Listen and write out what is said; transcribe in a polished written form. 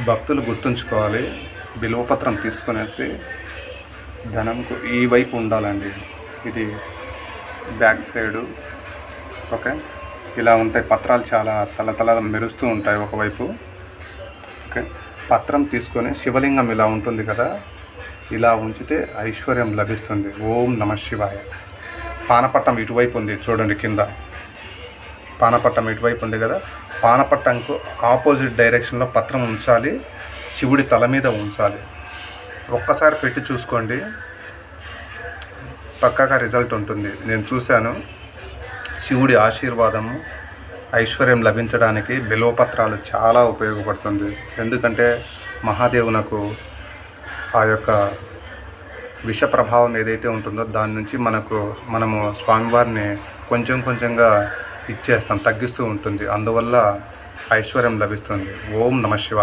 భక్తులు గుర్తుంచుకోవాలి. బిల్వపత్రం తీసుకునేసి ధనంకు ఈ వైపు ఉండాలండి. ఇది బ్యాక్ సైడు. ఓకే, ఇలా ఉంటాయి పత్రాలు, చాలా తల మెరుస్తూ ఉంటాయి ఒకవైపు. ఓకే, పత్రం తీసుకొని శివలింగం ఇలా ఉంటుంది కదా, ఇలా ఉంచితే ఐశ్వర్యం లభిస్తుంది. ఓం నమః శివాయ. పానపట్టం ఇటువైపు ఉంది చూడండి, కింద పానపట్టం ఇటువైపు ఉంది కదా, పానపట్టంకు ఆపోజిట్ డైరెక్షన్లో పత్రం ఉంచాలి, శివుడి తల మీద ఉంచాలి. ఒక్కసారి పెట్టి చూసుకోండి, పక్కాగా రిజల్ట్ ఉంటుంది. నేను చూశాను. శివుడి ఆశీర్వాదము, ఐశ్వర్యం లభించడానికి బిల్వపత్రాలు చాలా ఉపయోగపడుతుంది. ఎందుకంటే మహాదేవునకు ఆ యొక్క విష ప్రభావం ఏదైతే ఉంటుందో దాని నుంచి మనము స్వామివారిని కొంచెం కొంచెంగా ఇచ్చేస్తాం, తగ్గిస్తూ ఉంటుంది. అందువల్ల ఐశ్వర్యం లభిస్తుంది. ఓం నమః శివాయ.